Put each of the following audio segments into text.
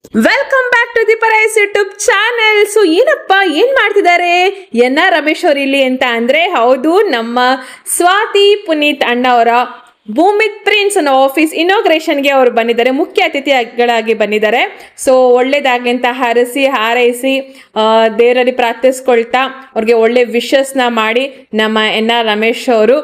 Welcome back to the paradise YouTube channel. So ಏನಪ್ಪ ಏನ್ ಮಾಡ್ತಿದ್ದಾರೆ ಎನ್.ಆರ್. ರಮೇಶ್ ಅವ್ರು ಇಲ್ಲಿ ಅಂತ ಅಂದ್ರೆ, ಹೌದು, ನಮ್ಮ ಸ್ವಾತಿ ಪುನೀತ್ ಅಣ್ಣ ಅವರ ಭೂಮಿತ್ ಪ್ರಿನ್ಸ್ ಅನ್ನೋ ಆಫೀಸ್ ಇನಾಗ್ರೇಷನ್ಗೆ ಅವರು ಬಂದಿದ್ದಾರೆ, ಮುಖ್ಯ ಅತಿಥಿಗಳಾಗಿ ಬಂದಿದ್ದಾರೆ. ಸೊ ಒಳ್ಳೇದಾಗ್ಲಿ ಅಂತ ಹಾರೈಸಿ ದೇವರಲ್ಲಿ ಪ್ರಾರ್ಥಿಸ್ಕೊಳ್ತಾ ಅವ್ರಿಗೆ ಒಳ್ಳೆ ವಿಶಸ್ನ ಮಾಡಿ ನಮ್ಮ ಎನ್.ಆರ್. ರಮೇಶ್ ಅವರು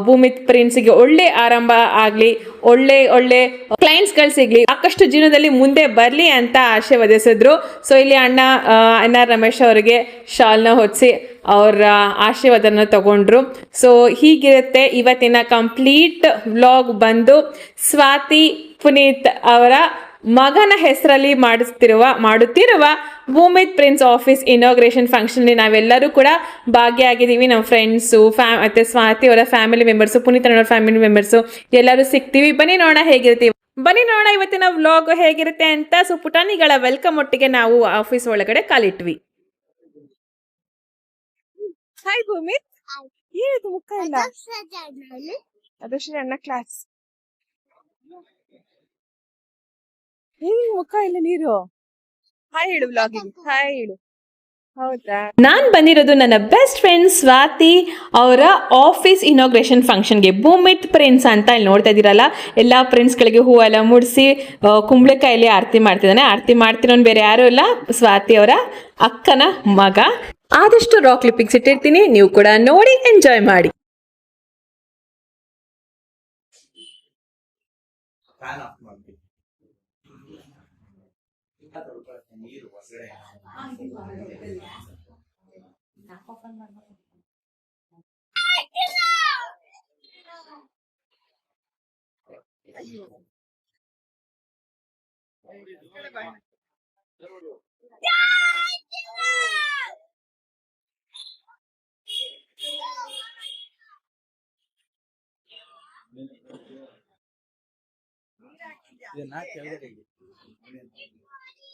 ಭೂಮಿತ್ ಪ್ರಿನ್ಸ್ಗೆ ಒಳ್ಳೆ ಆರಂಭ ಆಗಲಿ, ಒಳ್ಳೆ ಕ್ಲೈಂಟ್ಸ್ಗಳು ಸಿಗ್ಲಿ, ಸಾಕಷ್ಟು ಜೀವನದಲ್ಲಿ ಮುಂದೆ ಬರಲಿ ಅಂತ ಆಶೀರ್ವದಿಸಿದ್ರು. ಸೊ ಇಲ್ಲಿ ಅಣ್ಣ ಎನ್.ಆರ್. ರಮೇಶ್ ಅವರಿಗೆ ಶಾಲ್ನ ಹೊದಿಸಿ ಅವರ ಆಶೀರ್ವಾದನ ತಗೊಂಡ್ರು. ಸೊ ಹೀಗಿರುತ್ತೆ ಇವತ್ತಿನ ಕಂಪ್ಲೀಟ್ ವ್ಲಾಗ್. ಬಂದು ಸ್ವಾತಿ ಪುನೀತ್ ಅವರ ಮಗನ ಹೆಸರಲ್ಲಿ ಮಾಡುತ್ತಿರುವ ಭೂಮಿತ್ ಪ್ರಿನ್ಸ್ ಆಫೀಸ್ ಇನಾಗ್ರೇಷನ್ ಫಂಕ್ಷನ್ ನಾವೆಲ್ಲರೂ ಕೂಡ ಭಾಗಿಯಾಗಿದ್ದೀವಿ. ನಮ್ಮ ಫ್ರೆಂಡ್ಸು ಮತ್ತೆ ಸ್ವಾತಿ ಅವರ ಫ್ಯಾಮಿಲಿ ಮೆಂಬರ್ಸು, ಪುನೀತ್ ಅವರ ಫ್ಯಾಮಿಲಿ ಮೆಂಬರ್ಸು ಎಲ್ಲರೂ ಸಿಗ್ತೀವಿ. ಬನ್ನಿ ನೋಡೋಣ ಹೇಗಿರ್ತೀವಿ, ಬನ್ನಿ ನೋಡೋಣ ಇವತ್ತಿನ ವ್ಲಾಗ್ ಹೇಗಿರುತ್ತೆ ಅಂತ. ಸೊ ಪುಟಾಣಿಗಳ ವೆಲ್ಕಮ್ ಒಟ್ಟಿಗೆ ನಾವು ಆಫೀಸ್ ಒಳಗಡೆ ಕಾಲಿಟ್ವಿ. ಹಾಯ್ ಭೂಮಿತ್, ಏನಿದು ಮುಖ ಇಲ್ಲ? ಅದಶ್ರೀ ಅಣ್ಣ ಕ್ಲಾಸ್. ಏನ್ ಮುಖ ಇಲ್ಲ ನೀರು? ಹಾಯ್ ಹೇಳು ವ್ಲಾಗಿಗೆ, ಹಾಯ್ ಹೇಳು. ಹೌದಾ, ನಾನ್ ಬಂದಿರೋದು ನನ್ನ ಬೆಸ್ಟ್ ಫ್ರೆಂಡ್ ಸ್ವಾತಿ ಅವರ ಆಫೀಸ್ ಇನಾಗ್ರೇಷನ್ ಫಂಕ್ಷನ್ಗೆ. ಭೂಮಿತ್ ಪ್ರಿನ್ಸ್ ಅಂತ ಇಲ್ಲಿ ನೋಡ್ತಾ ಇದ್ದೀರಲ್ಲ, ಎಲ್ಲಾ ಪ್ರಿನ್ಸ್ಗಳಿಗೆ ಹೂವೆಲ್ಲ ಮುಡಿಸಿ ಕುಂಬಳಕಾಯಲ್ಲಿ ಆರತಿ ಮಾಡ್ತಿದ್ದಾನೆ. ಆರತಿ ಮಾಡ್ತಿರೋನು ಬೇರೆ ಯಾರು ಇಲ್ಲ, ಸ್ವಾತಿ ಅವರ ಅಕ್ಕನ ಮಗ. ಆದಷ್ಟು ರಾಕ್ ಕ್ಲಿಪ್ಪಿಂಗ್ಸ್ ಇಟ್ಟಿರ್ತೀನಿ, ನೀವು ಕೂಡ ನೋಡಿ ಎಂಜಾಯ್ ಮಾಡಿ.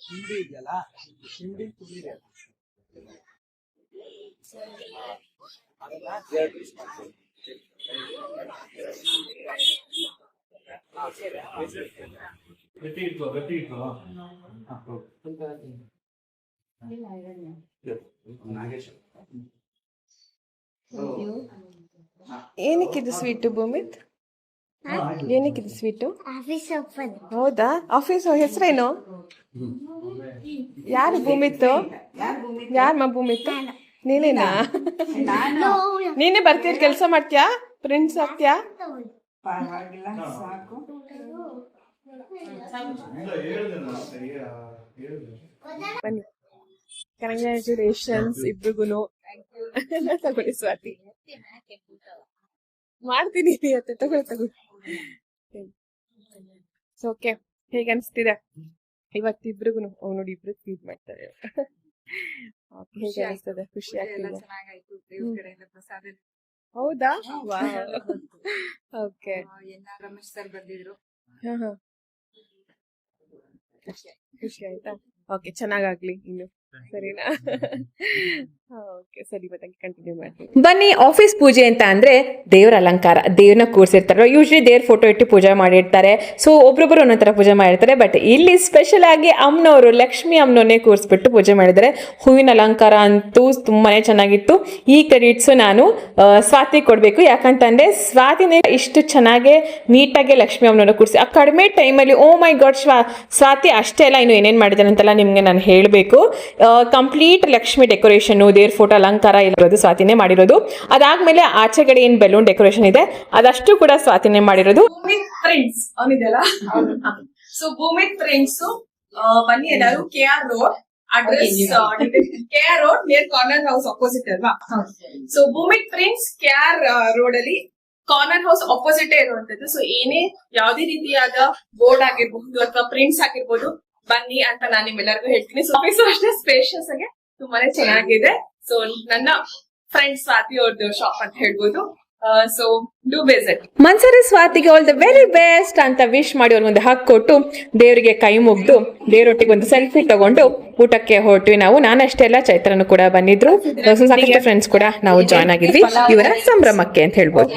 ಹಿಂಡಿ ಇದೆಯಲ್ಲ, ಹಿಂಡಿ ಕುಡಿದೆ ಏನಕ್ಕಿದು ಸ್ವೀಟು ಭೂಮಿತ್? ಏನಕ್ಕಿದು ಸ್ವೀಟು? ಹೌದಾ, ಆಫೀಸ್ ಹೆಸರೇನು? ಯಾರು ಭೂಮಿತ್? ಯಾರಮ್ಮ ಭೂಮಿತ್? ನೀನೇನಾ? ನೀನೇ ಬರ್ತೀಯ, ಕೆಲಸ ಮಾಡ್ತೀಯಾ, ಪ್ರಿನ್ಸ್ ಆಗ್ತೀಯಾ? ಬನ್ನಿ, ಕಂಗ್ರ್ಯಾಚುಲೇಷನ್ಸ್ ಇಬ್ರಿಗೂನು. ತಗೊಳ್ಳಿ ಸ್ವಾತಿ, ಮಾಡ್ತೀನಿ ಅತ್ತೆ, ತಗೊಳ್ಳಿ. ಓಕೆ, ಹೇಗೆ ಅನಿಸ್ತಿದೆ ಇವತ್ತಿಬ್ರಿಗೂ? ನೋಡಿ, ಇಬ್ರು ಸ್ವೀಟ್ ಮಾಡ್ತಾರೆ. ಹೇಗೆ ಅನಿಸ್ತದೆ? ಖುಷಿ ಆಗ್ತಿದೆ? ಹೌದಾ? Okay, N R. ರಮೇಶ್ ಸರ್ ಬಂದಿದ್ರು. ಖುಷಿ ಆಯ್ತಾ? ಓಕೆ, ಚೆನ್ನಾಗಾಗ್ಲಿ ಇನ್ನು, ಸರಿನಾ? ಓಕೆ, ಸರಿ, ಮತ್ತೆ ಕಂಟಿನ್ಯೂ ಮಾಡ್ತೀನಿ. ಬನ್ನಿ, ಆಫೀಸ್ ಪೂಜೆ ಅಂತ ಅಂದ್ರೆ ದೇವರ ಅಲಂಕಾರ, ದೇವ್ರನ್ನ ಕೂರಿಸಿರ್ತಾರೆ. ಯೂಶಲಿ ದೇವ್ರ ಫೋಟೋ ಇಟ್ಟು ಪೂಜೆ ಮಾಡಿರ್ತಾರೆ. ಸೊ ಒಬ್ರೊಬ್ರು ಒಂದೊಂಥರ ಪೂಜೆ ಮಾಡಿರ್ತಾರೆ. ಬಟ್ ಇಲ್ಲಿ ಸ್ಪೆಷಲ್ ಆಗಿ ಅಮ್ಮನವರು, ಲಕ್ಷ್ಮಿ ಅಮ್ಮನವ್ರನ್ನೇ ಕೂರಿಸ್ಬಿಟ್ಟು ಪೂಜೆ ಮಾಡಿದ್ದಾರೆ. ಹೂವಿನ ಅಲಂಕಾರ ಅಂತೂ ತುಂಬಾನೇ ಚೆನ್ನಾಗಿತ್ತು. ಈ ಕ್ರೆಡಿಟ್ಸ್ ನಾನು ಸ್ವಾತಿ ಕೊಡ್ಬೇಕು. ಯಾಕಂತಂದ್ರೆ ಸ್ವಾತಿನೇ ಇಷ್ಟು ಚೆನ್ನಾಗಿ ನೀಟಾಗಿ ಲಕ್ಷ್ಮಿ ಅಮ್ಮನವ್ರನ್ನ ಕೂರಿಸಿ ಆ ಕಡಿಮೆ ಟೈಮಲ್ಲಿ, ಓ ಮೈ ಗಾಡ್, ಸ್ವಾತಿ ಅಷ್ಟೇ ಅಲ್ಲ, ಇನ್ನು ಏನೇನ್ ಮಾಡಿದ್ದಾರೆ ಅಂತೆಲ್ಲ ನಿಮ್ಗೆ ನಾನು ಹೇಳಬೇಕು. ಕಂಪ್ಲೀಟ್ ಲಕ್ಷ್ಮಿ ಡೆಕೋರೇಷನ್, ದೇವ್ರ ಫೋಟೋ ಅಲಂಕಾರ ಇರೋದು ಸ್ವಾತಿನೇ ಮಾಡಿರೋದು. ಅದಾದ್ಮೇಲೆ ಆಚೆಗಡೆ ಏನ್ ಬೆಲೂನ್ ಡೆಕೋರೇಷನ್ ಇದೆ ಅದಷ್ಟು ಕೂಡ ಸ್ವಾತಿನೇ ಮಾಡಿರೋದು. ಭೂಮಿತ್ ಪ್ರಿನ್ಸ್ ಅವನಿದೆಲ್ಲ. ಸೊ ಭೂಮಿತ್ ಪ್ರಿನ್ಸ್, ಬನ್ನಿ ಎಲ್ಲರೂ, KR road address, KR road near corner house opposite ಅಲ್ವಾ? ಸೊ ಭೂಮಿತ್ ಪ್ರಿನ್ಸ್ KR ರೋಡ್ ಅಲ್ಲಿ ಕಾರ್ನರ್ ಹೌಸ್ ಅಪೋಸಿಟ್ ಇರುವಂತದ್ದು. ಸೊ ಏನೇ ಯಾವುದೇ ರೀತಿಯಾದ ಬೋರ್ಡ್ ಆಗಿರ್ಬಹುದು ಅಥವಾ ಪ್ರಿಂಟ್ಸ್ ಆಗಿರ್ಬೋದು, ಬನ್ನಿ ಅಂತ ನಾನು ನಿಮ್ಮೆಲ್ಲರಿಗೂ ಹೇಳ್ತೀನಿ. ಸೊ ಆಫೀಸು ಅಷ್ಟೇ ಸ್ಪೇಷಿಯಸ್ ಆಗಿ ತುಂಬಾನೇ ಚೆನ್ನಾಗಿದೆ. ಸೊ ನನ್ನ ಫ್ರೆಂಡ್ ಸ್ವಾತಿ ಅವ್ರದ್ದು ಶಾಪ್ ಅಂತ ಹೇಳ್ಬೋದು. So do visit. ಮನ್ಸರಿ ಸ್ವಾತಿಗೆ ಆಲ್ ದ ವೆರಿ ಬೆಸ್ಟ್ ಅಂತ ವಿಶ್ ಮಾಡಿ ಅವ್ರಿಗೊಂದು ಹಗ್ ಕೊಟ್ಟು ದೇವರಿಗೆ ಕೈ ಮುಗ್ದು ದೇವರೊಟ್ಟಿಗೆ ಒಂದು ಸೆಲ್ಫಿ ತಗೊಂಡು ಊಟಕ್ಕೆ ಹೊರಟ್ವಿ ನಾವು. ನಾನಷ್ಟೇ ಅಲ್ಲ, ಚೈತ್ರನು ಕೂಡ ಬಂದಿದ್ರು. ಸಾಕಷ್ಟು ಫ್ರೆಂಡ್ಸ್ ಕೂಡ ನಾವು ಜಾಯ್ನ್ ಆಗಿದ್ವಿ ಇವರ ಸಂಭ್ರಮಕ್ಕೆ ಅಂತ ಹೇಳ್ಬೋದು.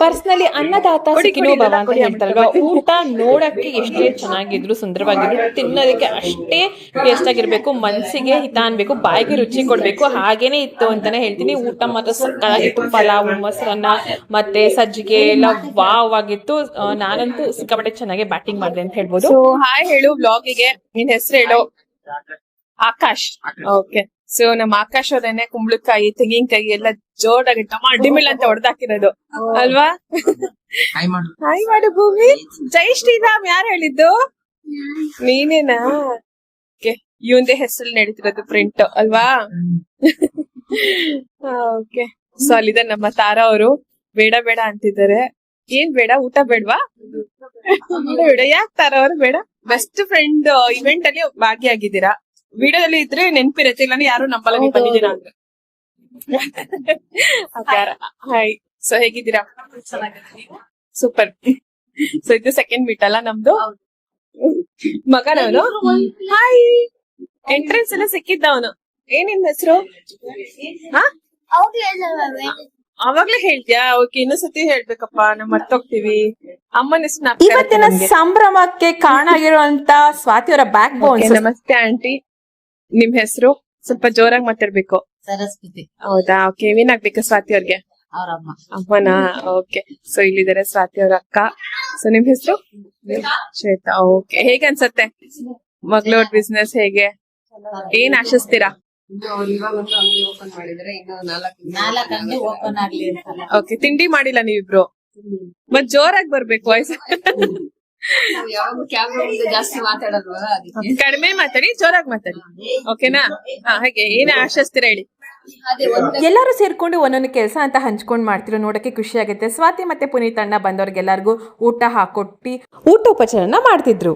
ಪರ್ಸನಲಿ ಅನ್ನದಾತ ಸುಖಿನೋ ಭವ ಅಂತ ಹೇಳ್ತಾರಲ್ವಾ, ಊಟ ನೋಡಕ್ಕೆ ಎಷ್ಟೇ ಚೆನ್ನಾಗಿದ್ರು ಸುಂದರವಾಗಿದ್ರು ತಿನ್ನೋದಕ್ಕೆ ಅಷ್ಟೇ ಟೇಸ್ಟ್ ಆಗಿರ್ಬೇಕು, ಮನ್ಸಿಗೆ ಹಿತ ಅನ್ಬೇಕು, ಬಾಯಿಗೆ ರುಚಿ ಕೊಡ್ಬೇಕು. ಹಾಗೇನೆ ಇತ್ತು ಅಂತಾನೆ ಹೇಳ್ತೀನಿ. ಊಟ ಮಾತ್ರ ಸಕ್ಕತ್ತಾಗಿತ್ತು. ಪಲಾವ್, ಮೊಸರನ್ನ ಮತ್ತೆ ಸಜ್ಜಿಗೆ ಎಲ್ಲ ವಾವ್ ಆಗಿತ್ತು. ನಾನಂತೂ ಸಿಕ್ಕಾಪಟ್ಟೆ ಚೆನ್ನಾಗಿ ಬ್ಯಾಟಿಂಗ್ ಮಾಡಿದೆ ಅಂತ ಹೇಳ್ಬೋದು. ಸೊ ಹಾಯ್ ಹೇಳು ವ್ಲಾಗಿಗೆ, ನಿನ್ ಹೆಸರು ಹೇಳು. ಆಕಾಶ್. ಓಕೆ. ಸೊ ನಮ್ಮ ಆಕಾಶ್ ಅವರೇನೆ ಕುಂಬಳಕಾಯಿ, ತೆಂಗಿನಕಾಯಿ ಎಲ್ಲ ಜೋರಾಗಿ ಡಿಮಿಲ್ ಅಂತ ಹೊಡೆದಾಕಿರೋದು ಅಲ್ವಾ? ಹಾಯ್ ಮಾಡು ಭೂಮಿ. ಜೈ ಶ್ರೀರಾಮ್ ಯಾರು ಹೇಳಿದ್ದು? ನೀನೇನಾ? ಇವಂದೇ ಹೆಸರು ನಡೀತಿರೋದು ಪ್ರಿಂಟ್ ಅಲ್ವಾ? ಓಕೆ. ಸೊ ಅಲ್ಲಿದೆ ನಮ್ಮ ತಾರಾ ಅವರು. ಬೇಡ ಬೇಡ ಅಂತಿದ್ದಾರೆ. ಏನ್ ಬೇಡ? ಊಟ ಬೇಡವಾ? ಬೇಡ. ಯಾಕೆ ತಾರಾ ಅವರು ಬೇಡ? ಬೆಸ್ಟ್ ಫ್ರೆಂಡ್ ಇವೆಂಟ್ ಅಲ್ಲಿ ಭಾಗಿಯಾಗಿದ್ದೀರಾ. ವಿಡಿಯೋದಲ್ಲಿ ಇದ್ರೆ ನೆನ್ಪಿರತ್ತೆ, ಇಲ್ಲ ಯಾರು ನಂಬಲ್ಲ ನೀವು ಬಂದಿದ್ದೀರಾ ಅಂದ್ರೆ. ಹಾಯ್. ಸೊ ಹೇಗಿದ್ದೀರಾ? ಸೂಪರ್. ಸೊ ಇದು ಸೆಕೆಂಡ್ ಮೀಟ್ ಅಲ್ಲ ನಮ್ದು? ಮಗನವನು. ಹಾಯ್. ಎಂಟ್ರೆನ್ಸ್ ಎಲ್ಲ ಸಿಕ್ಕಿದ್ದ ಅವನು. ಏನಿನ್ ಹೆಸರು? ಅವಾಗ್ಲೇ ಹೇಳ್ತೀಯಾ? ಓಕೆ, ಇನ್ನೊಂದ್ಸತಿ ಹೇಳ್ಬೇಕಪ್ಪ, ನಾವ್ ಮರ್ತೋಗ್ತೀವಿ. ಅಮ್ಮನ ಹೆಸರು ಇವತ್ತಿನ ಸಂಭ್ರಮಕ್ಕೆ ಕಾರಣ ಆಗಿರುವಂತ ಸ್ವಾತಿ ಅವರ ಬ್ಯಾಕ್ ಬೋನ್. ನಮಸ್ತೆ ಆಂಟಿ, ನಿಮ್ ಹೆಸರು? ಸ್ವಲ್ಪ ಜೋರಾಗಿ ಮಾತಾಡ್ಬೇಕು. ಸರಸ್ವತಿ. ಹೌದಾ? ಓಕೆ. ಏನಾಗ್ಬೇಕು ಸ್ವಾತಿ ಅವ್ರಿಗೆ? ಅವ್ರಮ್ಮ. ಅಮ್ಮನಾ? ಓಕೆ. ಸೊ ಇಲ್ಲಿದ್ದಾರೆ ಸ್ವಾತಿ ಅವ್ರ ಅಕ್ಕ. ಸೊ ನಿಮ್ ಹೆಸರು? ಶ್ವೇತಾ. ಓಕೆ. ಹೇಗೆ ಅನ್ಸತ್ತೆ ಮಗಳವ್ರ ಬಿಸ್ನೆಸ್? ಹೇಗೆ, ಏನ್ ಆಶಿಸ್ತೀರಾ? ಇವಾಗ ಒಂದು ಅಂಗಡಿ ಓಪನ್ ಮಾಡಿದ್ರೆ ಇನ್ನು 4 ಗಂಟೆ ಓಪನ್ ಆಗ್ಲಿ ಅಂತ. ಓಕೆ. ತಿಂಡಿ ಮಾಡಿಲ್ಲ ನೀವಿಬ್ರು? ಮತ್ ಜೋರಾಗಿ ಬರ್ಬೇಕು ವಾಯ್ಸ್. ಯಾವಾಗ ಕ್ಯಾಮ್ರಾ ಮುಂದೆ ಜಾಸ್ತಿ ಮಾತಾಡಲ್ವಾ, ಅದಕ್ಕೆ ಕಡಿಮೆ ಮಾತಾಡಿ, ಜೋರಾಗಿ ಮಾತಾಡಿ. ಓಕೆನಾ? ಹಾಗೆ ಏನ್ ಆಶಿಸ್ತೀರಾ ಹೇಳಿ. ಎಲ್ಲರೂ ಸೇರ್ಕೊಂಡು ಒಂದೊಂದು ಕೆಲಸ ಅಂತ ಹಂಚ್ಕೊಂಡ್ ಮಾಡ್ತಿರೋ ನೋಡಕ್ಕೆ ಖುಷಿ ಆಗುತ್ತೆ. ಸ್ವಾತಿ ಮತ್ತೆ ಪುನೀತ್ ಅಣ್ಣ ಬಂದವ್ರಿಗೆಲ್ಲರಿಗೂ ಊಟ ಹಾಕೊಟ್ಟಿ ಊಟೋಪಚಾರನ ಮಾಡ್ತಿದ್ರು.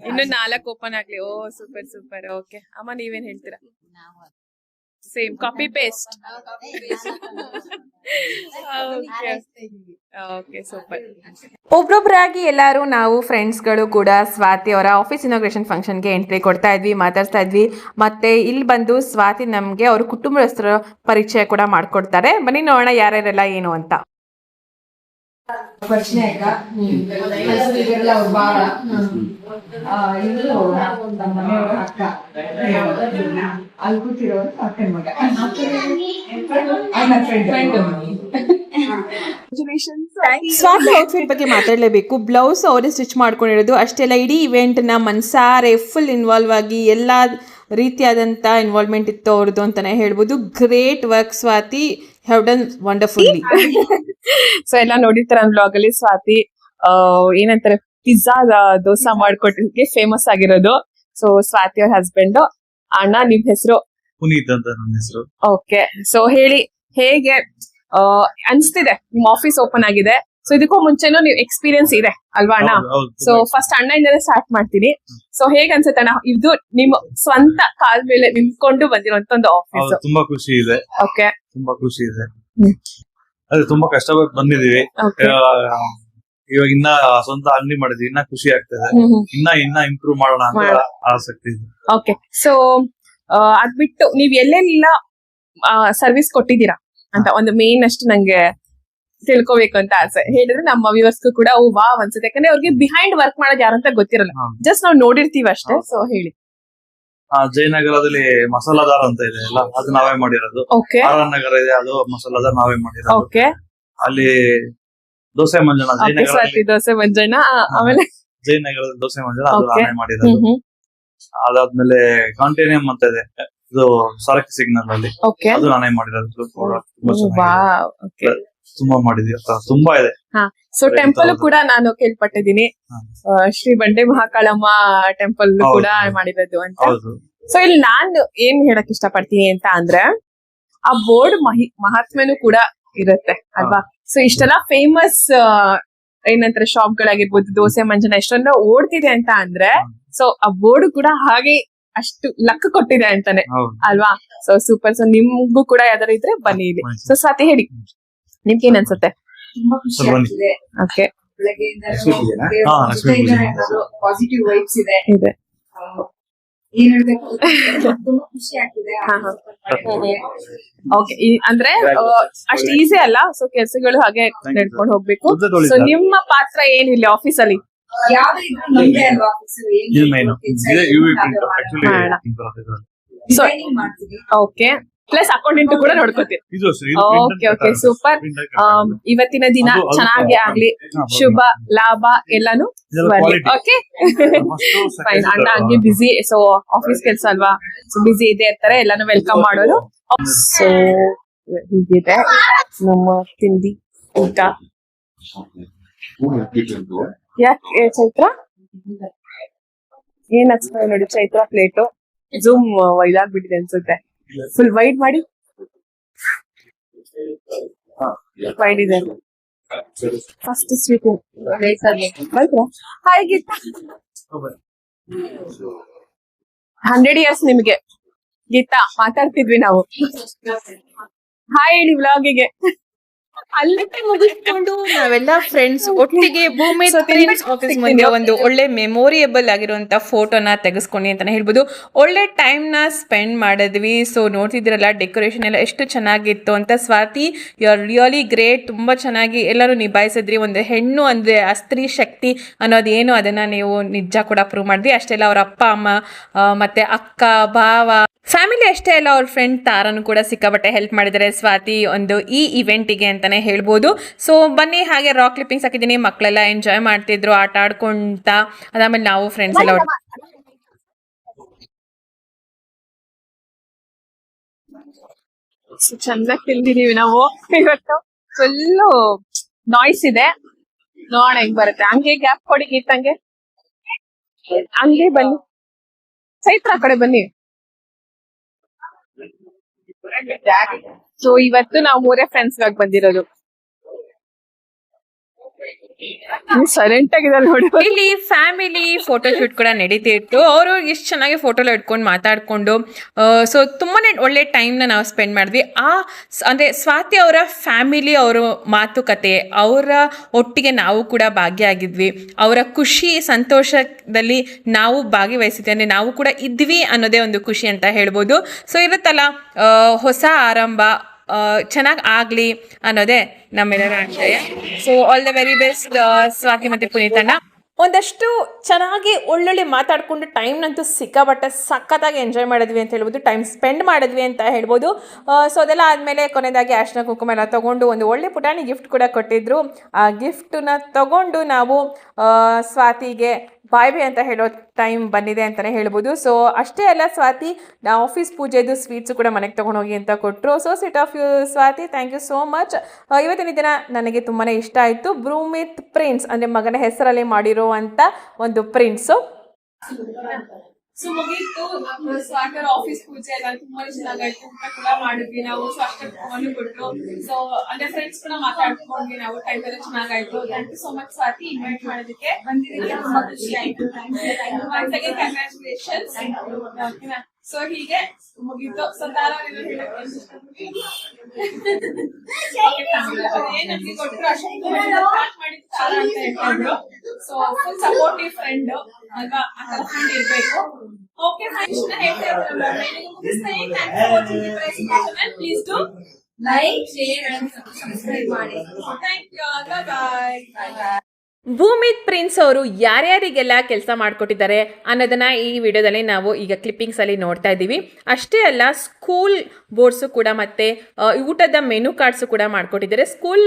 ಇನ್ನು 4 ಓಪನ್ ಆಗ್ಲಿ. Oh super super. ಓಕೆ. ಅಮ್ಮ ನೀವೇನ್ ಹೇಳ್ತೀರಾ? Same copy paste. Okay super. ಒಬ್ರೊಬ್ರಾಗಿ ಎಲ್ಲಾರು ನಾವು ಫ್ರೆಂಡ್ಸ್ಗಳು ಕೂಡ ಸ್ವಾತಿ ಅವರ ಆಫೀಸ್ ಇನಾಗ್ರೇಷನ್ ಫಂಕ್ಷನ್ಗೆ ಎಂಟ್ರಿ ಕೊಡ್ತಾ ಇದ್ವಿ, ಮಾತಾಡ್ತಾ ಇದ್ವಿ. ಮತ್ತೆ ಇಲ್ಲಿ ಬಂದು ಸ್ವಾತಿ ನಮ್ಗೆ ಅವ್ರ ಕುಟುಂಬಸ್ಥರ ಪರಿಚಯ ಕೂಡ ಮಾಡ್ಕೊಡ್ತಾರೆ. ಬನ್ನಿ ನೋಡೋಣ ಯಾರ್ಯಾರೆಲ್ಲ ಏನು ಅಂತ. ಪ್ರಶ್ನೆ ಹೆಸರಿಗೆಲ್ಲ ಅವ್ರು ಬಾಳ ಇವರು ನಮ್ಮ ಮನೆಯವರ ಅಕ್ಕ, ಅಲ್ಲಿ ಕೂತಿರೋರು ಅಕ್ಕನ ಮಗ, ನನ್ನ ಫ್ರೆಂಡ್. ಸ್ವಾತಿ ಔಟ್ಫಿಟ್ ಬಗ್ಗೆ ಮಾತಾಡಲೇಬೇಕು. ಬ್ಲೌಸ್ ಅವರೇ ಸ್ಟಿಚ್ ಮಾಡ್ಕೊಂಡಿರೋದು. ಅಷ್ಟೆಲ್ಲ ಇಡೀ ಇವೆಂಟ್ ನ ಮನ್ಸಾರೆ ಫುಲ್ ಇನ್ವಾಲ್ವ್ ಆಗಿ ಎಲ್ಲಾ ರೀತಿಯಾದಂತ ಇನ್ವಾಲ್ವ್ಮೆಂಟ್ ಇತ್ತು ಅವ್ರದ್ದು ಅಂತಾನೆ ಹೇಳ್ಬೋದು. Great work Swati, have done wonderfully. So ಎಲ್ಲ ನೋಡಿರ್ತಾರ ಬ್ಲಾಗ್ ಅಲ್ಲಿ. ಸ್ವಾತಿ ಏನಂತಾರೆ, ಪಿಜ್ಜಾ ದೋಸೆ ಮಾಡ್ಕೊಟ್ಟಿದ್ದಕ್ಕೆ ಫೇಮಸ್ ಆಗಿರೋದು. ಸೊ ಸ್ವಾತಿ ಅವ್ರ ಹಸ್ಬೆಂಡ್. ಅಣ್ಣ ನಿಮ್ ಹೆಸರು? ಪುನೀತ್ ಅಂತ ನನ್ನ ಹೆಸರು. ಓಕೆ. ಸೊ ಹೇಳಿ, ಹೇಗೆ ಅನ್ಸ್ತಿದೆ ನಿಮ್ ಆಫೀಸ್ ಓಪನ್ ಆಗಿದೆ? ಸೊ ಇದಕ್ಕೂ ಮುಂಚೆನೂ ನೀವು ಎಕ್ಸ್ಪೀರಿಯನ್ಸ್ ಇದೆ ಅಲ್ವಾ ಅಣ್ಣ? ಸೊ ಫಸ್ಟ್ ಅಣ್ಣ ಇಂದನೇ ಸ್ಟಾರ್ಟ್ ಮಾಡ್ತೀನಿ. ಸೊ ಹೇಗ್ ಅನ್ಸುತ್ತೆ ಅಣ್ಣ, ಇದು ನಿಮ್ಮ ಸ್ವಂತ ಕಾಲ್ ಮೇಲೆ ನಿಂತ್ಕೊಂಡು ಬಂದಿರುವಂತ ಒಂದು ಆಫೀಸ್? ತುಂಬಾ ಖುಷಿ ಇದೆ. ಓಕೆ. ತುಂಬಾ ಖುಷಿ ಇದೆ. ಅದೇ ತುಂಬಾ ಕಷ್ಟಪಟ್ಟು ಬಂದಿದೀವಿ. ಇವಾಗ ಇನ್ನ ಸ್ವಂತ ಅಂಗಡಿ ಮಾಡಿದ್ವಿ, ಇನ್ನ ಖುಷಿ ಆಗ್ತದೆ. ಇನ್ನ ಇಂಪ್ರೂವ್ ಮಾಡೋಣ ಅಂತ ಆಸಕ್ತಿ ಇದೆ. ಓಕೆ. ಸೊ ಅದ್ಬಿಟ್ಟು ನೀವ್ ಎಲ್ಲೆಲ್ಲ ಸರ್ವಿಸ್ ಕೊಟ್ಟಿದ್ದೀರಾ ಅಂತ ಒಂದು ಮೇನ್ ಅಷ್ಟು ನಂಗೆ ತಿಳ್ಕೊಬೇಕು ಅಂತ ಆಸೆ. ಹೇಳಿದ್ರೆ ನಮ್ಮ ವ್ಯೂವರ್ಸ್ಗೂ ಕೂಡ ವಾವ್ ಅನ್ಸುತ್ತೆ. ಯಾಕಂದ್ರೆ ಅವ್ರಿಗೆ ಬಿಹೈಂಡ್ ವರ್ಕ್ ಮಾಡೋದು ಯಾರಂತ ಗೊತ್ತಿರಲ್ಲ, ಜಸ್ಟ್ ನಾವು ನೋಡಿರ್ತೀವಿ ಅಷ್ಟೇ. ಸೊ ಹೇಳಿ. ಜಯನಗರದಲ್ಲಿ ಮಸಾಲಾದಾರ್ ಅಂತ ಇದೆ ಅಲ್ಲ, ಅದು ನಾವೇ ಮಾಡಿರೋದು. ಆರ್ ನಗರ ಇದೆ, ಅದು ಮಸಾಲಾದಾರ್ ನಾವೇ ಮಾಡಿರೋದು. ಓಕೆ. ಅಲ್ಲಿ ದೋಸೆ ಮಂಜಣ್ಣ, ಜಯನಗರ ದೋಸೆ ಮಂಜಣ್ಣ. ಆಮೇಲೆ ಜಯನಗರದ ದೋಸೆ ಮಂಜಣ್ಣ, ಅದು ನಾವೇ ಮಾಡಿರೋದು. ಅದಾದ್ಮೇಲೆ ಕಾಂಟಿನಿಯಂ ಅಂತ ಇದೆ, ಇದು ಸರಕು ಸಿಗ್ನಲ್ ಅಲ್ಲಿ, ಅದು ನಾನೇ ಮಾಡಿರೋದು. ತುಂಬಾ ಮಾಡಿದೀವಿ, ತುಂಬಾ ಇದೆ. ಸೊ ಟೆಂಪಲ್ ಕೂಡ ನಾನು ಕೇಳ್ಪಟ್ಟಿದ್ದೀನಿ, ಶ್ರೀ ಬಂಡೆ ಮಹಾಕಾಳಮ್ಮ ಟೆಂಪಲ್ ಕೂಡ ಮಾಡಿರೋದು ಅಂತ. ಸೊ ಇಲ್ಲಿ ನಾನು ಏನ್ ಹೇಳಕ್ ಇಷ್ಟಪಡ್ತೀನಿ ಅಂತ ಅಂದ್ರೆ, ಆ ಬೋರ್ಡ್ ಮಹಾತ್ಮೆನೂ ಕೂಡ ಇರುತ್ತೆ ಅಲ್ವಾ? ಸೊ ಇಷ್ಟೆಲ್ಲ ಫೇಮಸ್ ಏನಂತಾರೆ ಶಾಪ್ ಗಳಾಗಿರ್ಬೋದು, ದೋಸೆ ಮಂಜನ ಎಷ್ಟೊಂದು ಓಡ್ತಿದೆ ಅಂತ ಅಂದ್ರೆ, ಸೊ ಆ ಬೋರ್ಡ್ ಕೂಡ ಹಾಗೆ ಅಷ್ಟು ಲಕ್ ಕೊಟ್ಟಿದೆ ಅಂತಾನೆ ಅಲ್ವಾ? So super. ಸೊ ನಿಮ್ಗೂ ಕೂಡ ಯಾವ್ದಾರು ಇದ್ರೆ ಬನ್ನಿ ಇಲ್ಲಿ. ಸೊ ಸ್ವಾತಿ ಹೇಳಿ, ನಿಮ್ಗೆ ಏನ್ ಅನ್ಸುತ್ತೆ? ತುಂಬಾ ಖುಷಿ ಆಗ್ತಿದೆ. ಓಕೆ. ಬೆಳಗ್ಗೆಯಿಂದ ಪಾಸಿಟಿವ್ ವೈಬ್ಸ್ ಇದೆ. ಏನ್ ಹೇಳ್ಬೇಕು ತುಂಬಾ ಖುಷಿ ಆಗ್ತಿದೆ. ಓಕೆ, ಅಂದ್ರೆ ಅಷ್ಟು ಈಸಿ ಅಲ್ಲ. ಸೊ ಕೆಲ್ಸಗಳು ಹಾಗೆ ನಡ್ಕೊಂಡು ಹೋಗ್ಬೇಕು. ಉದ್ದ ತೊಳಿ ಸೊ ಸರ್. ನಿಮ್ಮ ಪಾತ್ರ ಏನಿಲ್ಲ ಆಫೀಸ್ ಅಲ್ಲಿ? ಯಾವ್ದೇ ಇದ್ರು ನಮ್ದೇ ಅಲ್ವಾ ಆಫೀಸ್ ಇದು ಮೇನ್ ಇದೆ UV print ಆಕ್ಚುಲಿ ಮಾಡೋಣ. ಸೊ ಮಾಡ್ತೀವಿ. ಓಕೆ, ಪ್ಲಸ್ ಅಕೌಂಟೆಂಟ್ ಕೂಡ ನೋಡ್ಕೋತೀವಿ. ಇದು ಸರ್ ಓಕೆ ಓಕೆ, ಸೂಪರ್. ಇವತ್ತಿನ ದಿನ ಚೆನ್ನಾಗಿ ಆಗ್ಲಿ, ಶುಭ ಲಾಭ ಎಲ್ಲಾನು ಬರ್ಲಿ. Okay fine. ಅಣ್ಣ ಹಂಗೆ ಬಿಸಿ, ಸೊ ಆಫೀಸ್ ಕೆಲ್ಸ ಅಲ್ವಾ, ಸೊ ಬಿಸಿ ಇದೆ ಇರ್ತಾರೆ, ಎಲ್ಲಾನು ವೆಲ್ಕಮ್ ಮಾಡೋದು. ಸೊ ಹೀಗಿದೆ ನಮ್ಮ ತಿಂಡಿ ಊಟ. ಯಾಕೆ ಚೈತ್ರ ಏನ್ ಹಚ್ತಾರೆ ನೋಡಿ ಚೈತ್ರ ಪ್ಲೇಟು ಜೂಮ್ ಇದಾಗ್ಬಿಟ್ಟಿದೆ ಅನ್ಸುತ್ತೆ. ಫುಲ್ ವೈಡ್ ಮಾಡಿ, ವೈಡ್ ಇದೆ. ಫಸ್ಟ್ ಸ್ವೀಟ್ ಬಂದ್ರ? ಹಾಯ್ ಗೀತಾ, 100 years ನಿಮ್ಗೆ. ಗೀತಾ ಮಾತಾಡ್ತಿದ್ವಿ ನಾವು. ಹಾಯ್ ಹೇಳಿ ವ್ಲಾಗಿಗೆ. ಅಲ್ಲಿಗೆ ಮುಗಿಸ್ಕೊಂಡು ನಾವೆಲ್ಲ ಫ್ರೆಂಡ್ಸ್ ಒಟ್ಟಿಗೆ ಭೂಮಿ ಪ್ರಿನ್ಸ್ ಆಫೀಸ್ ಮುಂದೆ ಒಂದು ಒಳ್ಳೆ ಮೆಮೊರಿಯಬಲ್ ಆಗಿರುವಂತ ಫೋಟೋನ ತೆಗೆಸ್ಕೊಂಡು ಅಂತಾನೆ ಹೇಳ್ಬೋದು. ಒಳ್ಳೆ ಟೈಮ್ ನ ಸ್ಪೆಂಡ್ ಮಾಡಿದ್ವಿ. ಸೊ ನೋಡ್ತಿದ್ರಲ್ಲ ಡೆಕೋರೇಷನ್ ಎಲ್ಲ ಎಷ್ಟು ಚೆನ್ನಾಗಿತ್ತು ಅಂತ. Swati, you are really great. ತುಂಬಾ ಚೆನ್ನಾಗಿ ಎಲ್ಲರೂ ನಿಭಾಯಿಸಿದ್ರಿ. ಒಂದು ಹೆಣ್ಣು ಅಂದ್ರೆ ಆ ಸ್ತ್ರೀ ಶಕ್ತಿ ಅನ್ನೋದೇನು ಅದನ್ನ ನೀವು ನಿಜ ಕೂಡ ಪ್ರೂವ್ ಮಾಡಿದ್ರಿ. ಅಷ್ಟೆಲ್ಲ ಅವ್ರ ಅಪ್ಪ ಅಮ್ಮ ಮತ್ತೆ ಅಕ್ಕ ಭಾವ ಫ್ಯಾಮಿಲಿ ಅಷ್ಟೇ ಅಲ್ಲ, ಅವ್ರ ಫ್ರೆಂಡ್ ತಾರನು ಕೂಡ ಸಿಕ್ಕಾಬಟ್ಟೆ ಹೆಲ್ಪ್ ಮಾಡಿದ್ದಾರೆ ಸ್ವಾತಿ ಒಂದು ಈ ಇವೆಂಟಿಗೆ ಅಂತಾನೆ ಹೇಳ್ಬೋದು. ಸೊ ಬನ್ನಿ, ಹಾಗೆ ರಾಕ್ ಕ್ಲಿಪ್ಪಿಂಗ್ಸ್ ಹಾಕಿದ್ದೀನಿ. ಮಕ್ಕಳೆಲ್ಲ ಎಂಜಾಯ್ ಮಾಡ್ತಿದ್ರು ಆಟ ಆಡ್ಕೊಂತ. ಅದಾದ್ಮೇಲೆ ನಾವು ಫ್ರೆಂಡ್ಸ್ ಎಲ್ಲ ಚಂದಾಗಿ ತಿಂದಿದೀವಿ ನಾವು ಇವತ್ತು. ಫುಲ್ಲು ನಾಯ್ಸ್ ಇದೆ, ನೋಡೋಣ ಹೆಂಗ್ ಬರುತ್ತೆ. ಹಂಗೆ ಗ್ಯಾಪ್ ಕೊಡಿ ಗೀತಂಗೆ, ಹಂಗೆ ಬನ್ನಿ. ಚೈತ್ರ ಆ ಕಡೆ ಬನ್ನಿ. ಸೊ ಇವತ್ತು ನಾವು 3 ಫ್ರೆಂಡ್ಸ್ ಗಾಗಿ ಬಂದಿರೋದು. ಸೈಲೆಂಟ್ ಆಗಿದ್ದಾರೆ ನೋಡಿ. ಇಲ್ಲಿ ಫ್ಯಾಮಿಲಿ ಫೋಟೋ ಶೂಟ್ ಕೂಡ ನಡೀತಿತ್ತು. ಅವರು ಎಷ್ಟು ಚೆನ್ನಾಗಿ ಫೋಟೋ ಇಟ್ಕೊಂಡು ಮಾತಾಡ್ಕೊಂಡು ಸೊ ತುಂಬಾನೇ ಒಳ್ಳೆ ಟೈಮ್ನ ನಾವು ಸ್ಪೆಂಡ್ ಮಾಡಿದ್ವಿ. ಅಂದ್ರೆ ಸ್ವಾತಿ ಅವರ ಫ್ಯಾಮಿಲಿ, ಅವರ ಮಾತುಕತೆ, ಅವರ ಒಟ್ಟಿಗೆ ನಾವು ಕೂಡ ಭಾಗಿಯಾಗಿದ್ವಿ. ಅವರ ಖುಷಿ ಸಂತೋಷದಲ್ಲಿ ನಾವು ಭಾಗವಹಿಸಿದ್ವಿ, ಅಂದ್ರೆ ನಾವು ಕೂಡ ಇದ್ವಿ ಅನ್ನೋದೇ ಒಂದು ಖುಷಿ ಅಂತ ಹೇಳ್ಬೋದು. ಸೊ ಇರುತ್ತಲ್ಲ ಹೊಸ ಆರಂಭ ಚೆನ್ನಾಗಿ ಆಗ್ಲಿ ಅನ್ನೋದೇ ನಮ್ಮೆಲ್ಲರ ಆಶಯ. So all the very best Swati ಮತ್ತೆ ಪುನೀತಣ್ಣ. ಒಂದಷ್ಟು ಚೆನ್ನಾಗಿ ಒಳ್ಳೊಳ್ಳೆ ಮಾತಾಡ್ಕೊಂಡು ಟೈಮ್ನಂತೂ ಸಿಕ್ಕಾಬಟ್ಟೆ ಸಖತ್ತಾಗಿ ಎಂಜಾಯ್ ಮಾಡಿದ್ವಿ ಅಂತ ಹೇಳ್ಬೋದು, ಟೈಮ್ ಸ್ಪೆಂಡ್ ಮಾಡಿದ್ವಿ ಅಂತ ಹೇಳ್ಬೋದು. ಸೊ ಅದೆಲ್ಲ ಆದಮೇಲೆ ಕೊನೆಯದಾಗಿ ಅರ್ಶಿನ ಕುಂಕುಮ ಎಲ್ಲ ತೊಗೊಂಡು ಒಂದು ಒಳ್ಳೆ ಪುಟಾಣಿ ಗಿಫ್ಟ್ ಕೂಡ ಕೊಟ್ಟಿದ್ರು. ಆ ಗಿಫ್ಟನ್ನ ತಗೊಂಡು ನಾವು ಸ್ವಾತಿಗೆ ಬಾಯ್ ಬಾಯ್ ಅಂತ ಹೇಳೋ ಟೈಮ್ ಬಂದಿದೆ ಅಂತಲೇ ಹೇಳ್ಬೋದು. ಸೊ ಅಷ್ಟೇ ಅಲ್ಲ, ಸ್ವಾತಿ ಆಫೀಸ್ ಪೂಜೆದು ಸ್ವೀಟ್ಸು ಕೂಡ ಮನೆಗೆ ತೊಗೊಂಡೋಗಿ ಅಂತ ಕೊಟ್ಟರು. So sweet of you Swati, thank you so much. ಇವತ್ತಿನ ದಿನ ನನಗೆ ತುಂಬಾ ಇಷ್ಟ ಆಯಿತು. ಭೂಮಿತ್ ಪ್ರಿನ್ಸ್ ಅಂದರೆ ಮಗನ ಹೆಸರಲ್ಲಿ ಮಾಡಿರುವಂಥ ಒಂದು ಪ್ರಿನ್ಸು. ಸೊ ಮುಗೀತು ಸ್ವಾಟರ್ ಆಫೀಸ್ ಪೂಜೆ ಎಲ್ಲ ತುಂಬಾ ಚೆನ್ನಾಗಾಯ್ತು. ಊಟ ಕೂಡ ಮಾಡಿದ್ವಿ ನಾವು, ಸ್ವಾಟರ್ ಕೊಟ್ಟು. ಸೊ ಅಂದ್ರೆ ಫ್ರೆಂಡ್ಸ್ ಕೂಡ ಮಾತಾಡ್ಕೊಂಡ್ವಿ ನಾವು. ಟೈಮ್ ಎಲ್ಲ ಚೆನ್ನಾಗಾಯ್ತು. Thank you so much Swati, invite ಮಾಡೋದಕ್ಕೆ. ಬಂದಿದ್ದಕ್ಕೆ ತುಂಬಾ ಖುಷಿ ಆಯ್ತು. ಕಂಗ್ರಾಚುಲೇಷನ್ಸ್. ಸೊ ಹೀಗೆ ಮುಗೀತು. ಸೊ ತಾರಾ ಏನಕ್ಕೆ ಕೊಟ್ಟರು ಅಷ್ಟೊಂದು ಸ್ಟಾರ್ಟ್ ಮಾಡಿದ್ದು ತಾರಾ ಅಂತ ಹೇಳ್ಕೊಂಡ್ರು. ಸೊ ಫುಲ್ ಸಪೋರ್ಟಿವ್ ಫ್ರೆಂಡ್ ಅಲ್ವಾ, ಆ ತರ ಫ್ರೆಂಡ್ ಇರ್ಬೇಕು. Okay friends, please do like, share and subscribe ಮಾಡಿ. Thank you, bye bye. Bhumith prints ಅವರು ಯಾರ್ಯಾರಿಗೆಲ್ಲ ಕೆಲಸ ಮಾಡಿಕೊಟ್ಟಿದ್ದಾರೆ ಅನ್ನೋದನ್ನ ಈ ವಿಡಿಯೋದಲ್ಲಿ ನಾವು ಈಗ ಕ್ಲಿಪ್ಪಿಂಗ್ಸ್ ಅಲ್ಲಿ ನೋಡ್ತಾ ಇದ್ದೀವಿ. ಅಷ್ಟೇ ಅಲ್ಲ, ಸ್ಕೂಲ್ ಬೋರ್ಡ್ಸು ಕೂಡ ಮತ್ತೆ ಊಟದ ಮೆನು ಕಾರ್ಡ್ಸು ಕೂಡ ಮಾಡಿಕೊಟ್ಟಿದ್ದಾರೆ. ಸ್ಕೂಲ್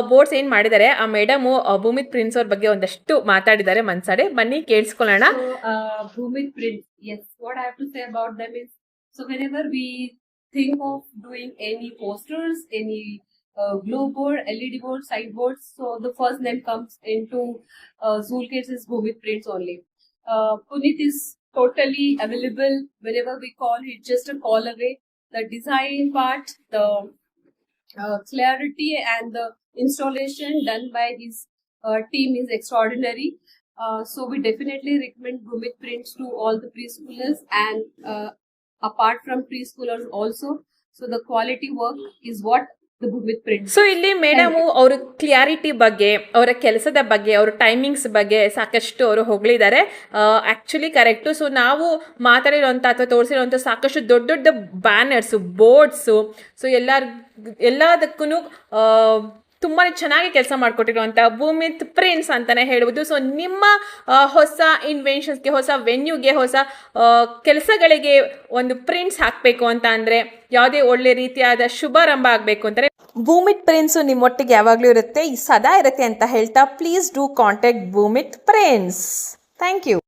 ಬೋರ್ಡ್ಸ್ ಏನು ಮಾಡಿದ್ದಾರೆ, ಆ ಮೇಡಮು ಭೂಮಿತ್ ಪ್ರಿನ್ಸ್ ಅವ್ರ ಬಗ್ಗೆ ಒಂದಷ್ಟು ಮಾತಾಡಿದ್ದಾರೆ ಮನ್ಸಾಡೆ. ಬನ್ನಿ ಕೇಳಿಸ್ಕೊಳ್ಳೋಣ. Bhumit Prince, yes, what I have to say about them is, so whenever we think of doing any posters, any glow board, LED board, side boards, so the first name comes into Zool Kids is Bhumit Prince only. Puneet is totally available whenever we call. He's just a call away. The design part, the clarity and the installation done by his team is extraordinary. So we definitely recommend Bhumit Prints to all the preschoolers and apart from preschoolers also. So the quality work is what the Bhumit Prints. So ಇಲ್ಲಿ madam ಅವ್ರ clarity ಬಗ್ಗೆ, ಅವರ ಕೆಲಸದ ಬಗ್ಗೆ, ಅವ್ರ timings ಬಗ್ಗೆ ಸಾಕಷ್ಟು ಅವರು ಹೊಗಳಿದ್ದಾರೆ. Actually correct. ಸೊ ನಾವು ಮಾತಾಡಿರೋಂಥ ಅಥವಾ ತೋರಿಸಿರೋಂಥ ಸಾಕಷ್ಟು ದೊಡ್ಡ ದೊಡ್ಡ ಬ್ಯಾನರ್ಸು, ಬೋರ್ಡ್ಸು, ಸೊ ಎಲ್ಲದಕ್ಕೂ ತುಂಬಾ ಚೆನ್ನಾಗಿ ಕೆಲಸ ಮಾಡಿಕೊಟ್ಟಿರುವಂಥ ಭೂಮಿತ್ ಪ್ರಿಂಟ್ಸ್ ಅಂತಲೇ ಹೇಳ್ಬೋದು. ಸೊ ನಿಮ್ಮ ಹೊಸ ಇನ್ವೆನ್ಷನ್ಸ್ಗೆ, ಹೊಸ ವೆನ್ಯೂಗೆ, ಹೊಸ ಕೆಲಸಗಳಿಗೆ ಒಂದು ಪ್ರಿಂಟ್ಸ್ ಹಾಕಬೇಕು ಅಂತ ಅಂದರೆ, ಯಾವುದೇ ಒಳ್ಳೆ ರೀತಿಯಾದ ಶುಭಾರಂಭ ಆಗಬೇಕು ಅಂತಾರೆ, ಭೂಮಿತ್ ಪ್ರಿಂಟ್ಸು ನಿಮ್ಮೊಟ್ಟಿಗೆ ಯಾವಾಗಲೂ ಇರುತ್ತೆ, ಸದಾ ಇರುತ್ತೆ ಅಂತ ಹೇಳ್ತಾ please do contact Bhumith prints. Thank you.